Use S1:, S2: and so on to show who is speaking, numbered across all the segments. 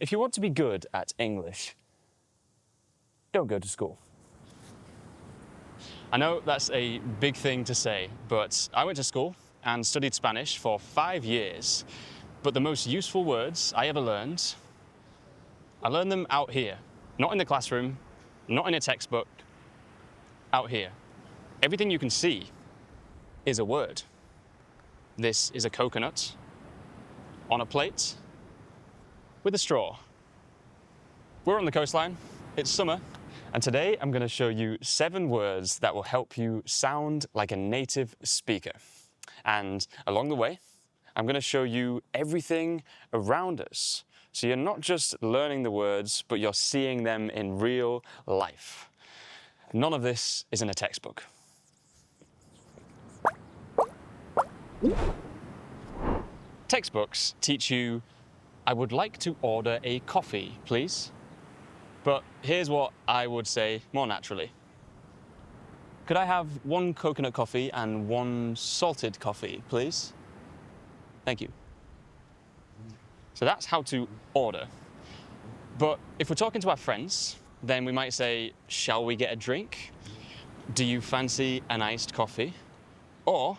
S1: If you want to be good at English, don't go to school. I know that's a big thing to say, but I went to school and studied Spanish for 5 years. But the most useful words I ever learned, I learned them out here. Not in the classroom, not in a textbook, out here. Everything you can see is a word. This is a coconut on a plate with a straw. We're on the coastline, it's summer, and today I'm going to show you 7 words that will help you sound like a native speaker. And along the way, I'm going to show you everything around us. So you're not just learning the words, but you're seeing them in real life. None of this is in a textbook. Textbooks teach you, I would like to order a coffee, please. But here's what I would say more naturally. Could I have 1 coconut coffee and 1 salted coffee, please? Thank you. So that's how to order. But if we're talking to our friends, then we might say, shall we get a drink? Do you fancy an iced coffee? Or,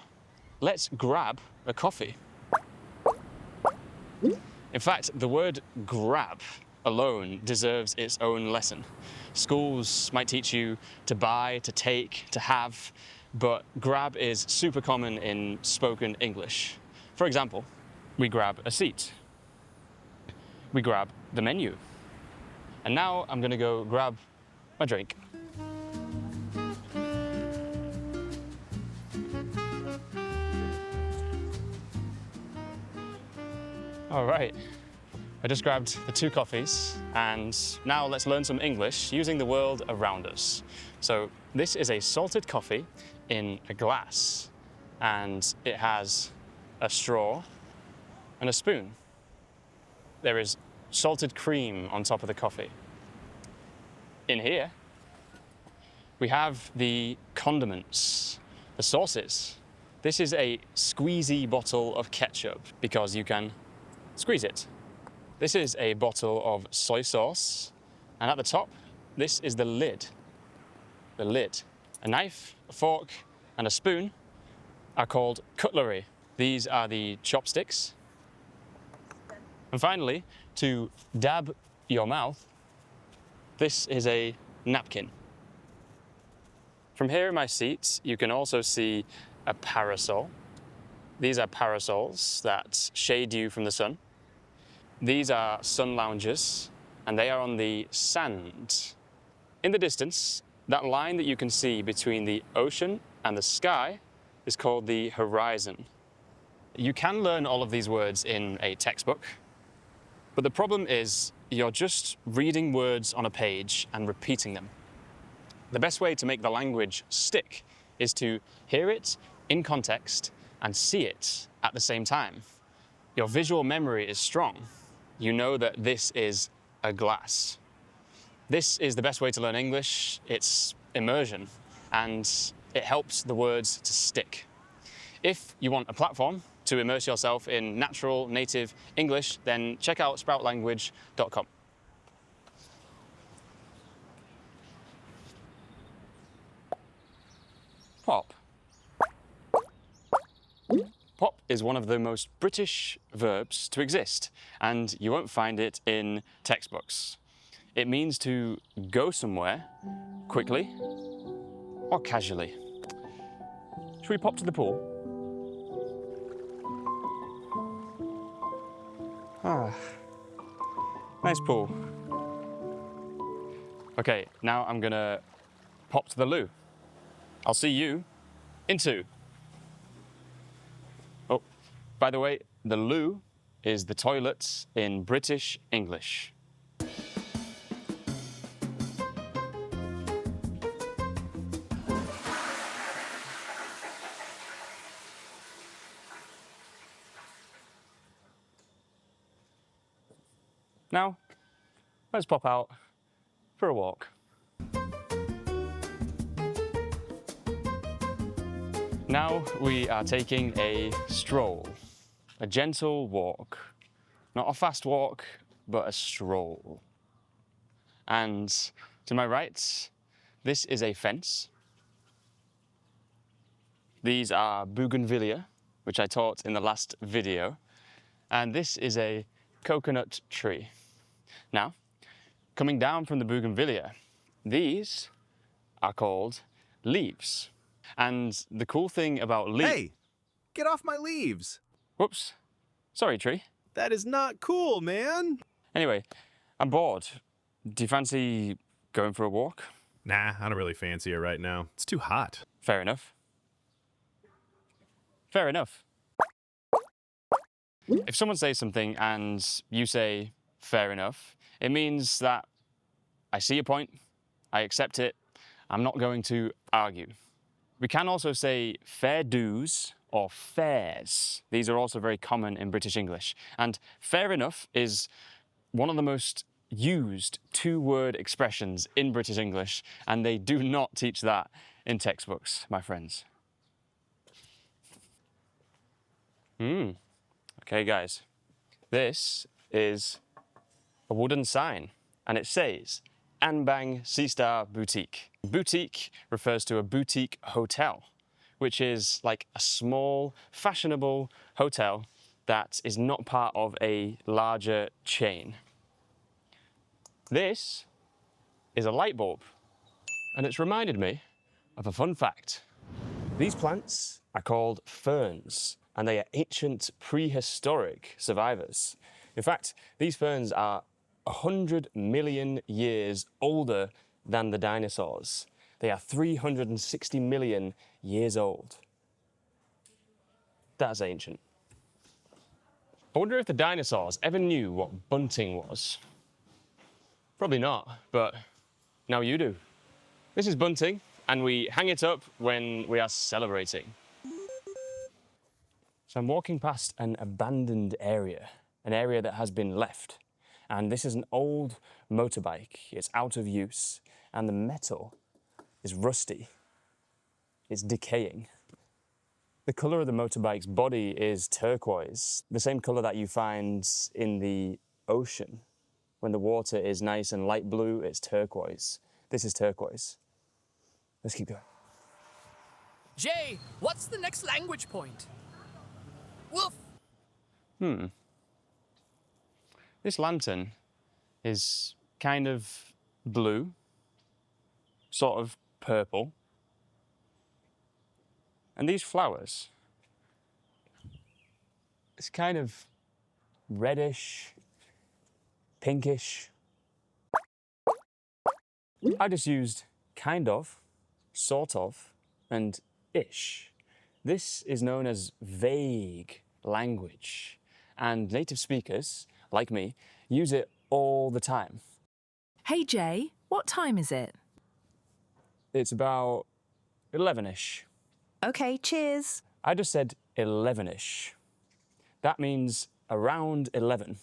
S1: let's grab a coffee. In fact, the word grab alone deserves its own lesson. Schools might teach you to buy, to take, to have, but grab is super common in spoken English. For example, we grab a seat. We grab the menu. And now I'm going to go grab my drink. All right, I just grabbed the 2 coffees, and now let's learn some English using the world around us. So this is a salted coffee in a glass, and it has a straw and a spoon. There is salted cream on top of the coffee. In here, we have the condiments, the sauces. This is a squeezy bottle of ketchup because you can squeeze it. This is a bottle of soy sauce, and at the top, this is the lid. The lid. A knife, a fork, and a spoon are called cutlery. These are the chopsticks. And finally, to dab your mouth, this is a napkin. From here in my seat, you can also see a parasol. These are parasols that shade you from the sun. These are sun loungers, and they are on the sand. In the distance, that line that you can see between the ocean and the sky is called the horizon. You can learn all of these words in a textbook, but the problem is you're just reading words on a page and repeating them. The best way to make the language stick is to hear it in context and see it at the same time. Your visual memory is strong. You know that this is a glass. This is the best way to learn English. It's immersion, and it helps the words to stick. If you want a platform to immerse yourself in natural, native English, then check out sproutlanguage.com. Pop. Pop is one of the most British verbs to exist, and you won't find it in textbooks. It means to go somewhere quickly or casually. Should we pop to the pool? Ah, nice pool. Okay, now I'm gonna pop to the loo. I'll see you in 2. Oh, by the way, the loo is the toilet in British English. Now, let's pop out for a walk. Now we are taking a stroll, a gentle walk. Not a fast walk, but a stroll. And to my right, this is a fence. These are bougainvillea, which I taught in the last video. And this is a coconut tree. Now, coming down from the bougainvillea, these are called leaves. And the cool thing about leaves...
S2: Hey, get off my leaves.
S1: Whoops. Sorry, tree.
S2: That is not cool, man.
S1: Anyway, I'm bored. Do you fancy going for a walk?
S2: Nah, I don't really fancy it right now. It's too hot.
S1: Fair enough. Fair enough. If someone says something and you say, fair enough, it means that I see your point, I accept it, I'm not going to argue. We can also say fair dues or fares. These are also very common in British English. And fair enough is one of the most used two-word expressions in British English, and they do not teach that in textbooks, my friends. Okay, guys. This is a wooden sign, and it says Anbang Seastar Boutique. Boutique refers to a boutique hotel, which is like a small, fashionable hotel that is not part of a larger chain. This is a light bulb, and it's reminded me of a fun fact. These plants are called ferns, and they are ancient prehistoric survivors. In fact, these ferns are 100 million years older than the dinosaurs. They are 360 million years old. That's ancient. I wonder if the dinosaurs ever knew what bunting was. Probably not, but now you do. This is bunting, and we hang it up when we are celebrating. So I'm walking past an abandoned area, an area that has been left. And this is an old motorbike. It's out of use, and the metal is rusty. It's decaying. The color of the motorbike's body is turquoise, the same color that you find in the ocean. When the water is nice and light blue, it's turquoise. This is turquoise. Let's keep going.
S3: Jay, what's the next language point? Woof!
S1: This lantern is kind of blue, sort of purple. And these flowers, it's kind of reddish, pinkish. I just used kind of, sort of, and ish. This is known as vague language, and native speakers, like me, use it all the time.
S4: Hey Jay, what time is it?
S1: It's about 11ish.
S4: Okay, cheers.
S1: I just said 11ish. That means around 11.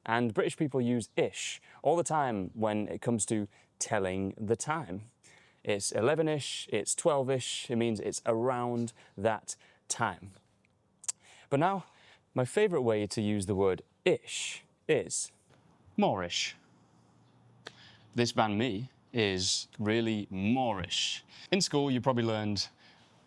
S1: And British people use ish all the time when it comes to telling the time. It's 11ish, it's 12ish, it means it's around that time. But now, my favourite way to use the word ish is moorish. This banh mi is really moorish. In school, you probably learned,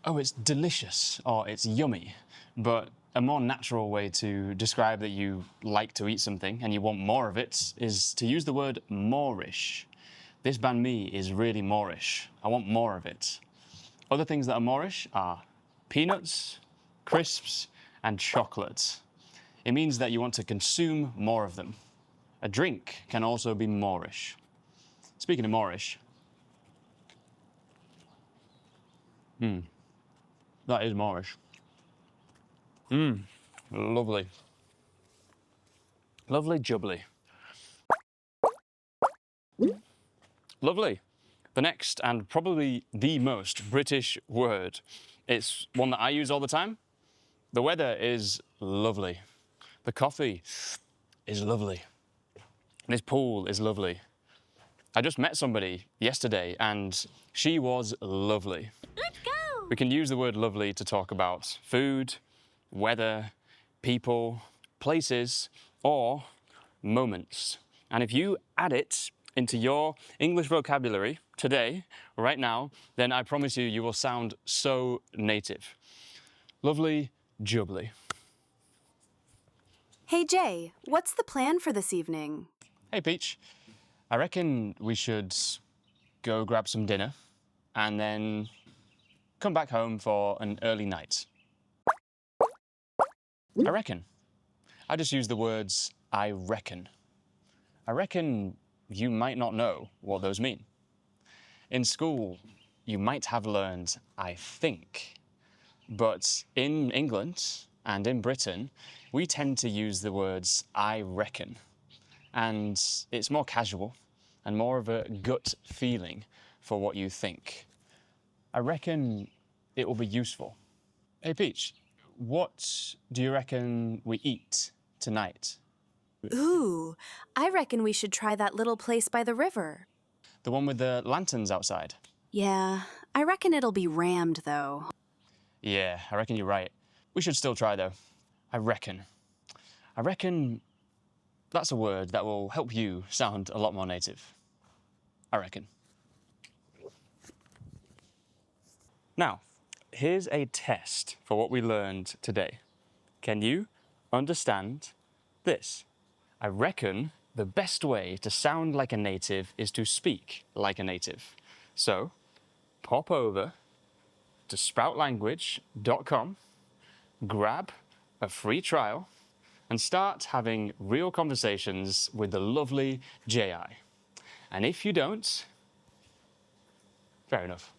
S1: oh, it's delicious or it's yummy, but a more natural way to describe that you like to eat something and you want more of it is to use the word moorish. This banh mi is really moorish. I want more of it. Other things that are moorish are peanuts, crisps, and chocolate. It means that you want to consume more of them. A drink can also be moorish. Speaking of moorish, that is moorish. Lovely. Lovely jubbly. Lovely. The next, and probably the most British word, it's one that I use all the time. The weather is lovely. The coffee is lovely. This pool is lovely. I just met somebody yesterday and she was lovely.
S5: Let's go!
S1: We can use the word lovely to talk about food, weather, people, places, or moments. And if you add it into your English vocabulary today, right now, then I promise you, you will sound so native. Lovely jubbly.
S5: Hey Jay, what's the plan for this evening?
S1: Hey Peach, I reckon we should go grab some dinner and then come back home for an early night. I reckon. I just use the words I reckon. I reckon you might not know what those mean. In school, you might have learned I think. But in England and in Britain, we tend to use the words I reckon. And it's more casual and more of a gut feeling for what you think. I reckon it will be useful. Hey Peach, what do you reckon we eat tonight?
S5: Ooh, I reckon we should try that little place by the river.
S1: The one with the lanterns outside?
S5: Yeah, I reckon it'll be rammed though.
S1: Yeah, I reckon you're right. We should still try though. I reckon. I reckon that's a word that will help you sound a lot more native. I reckon. Now, here's a test for what we learned today. Can you understand this? I reckon the best way to sound like a native is to speak like a native. So, pop over to sproutlanguage.com, grab a free trial, and start having real conversations with the lovely J.I. And if you don't, fair enough.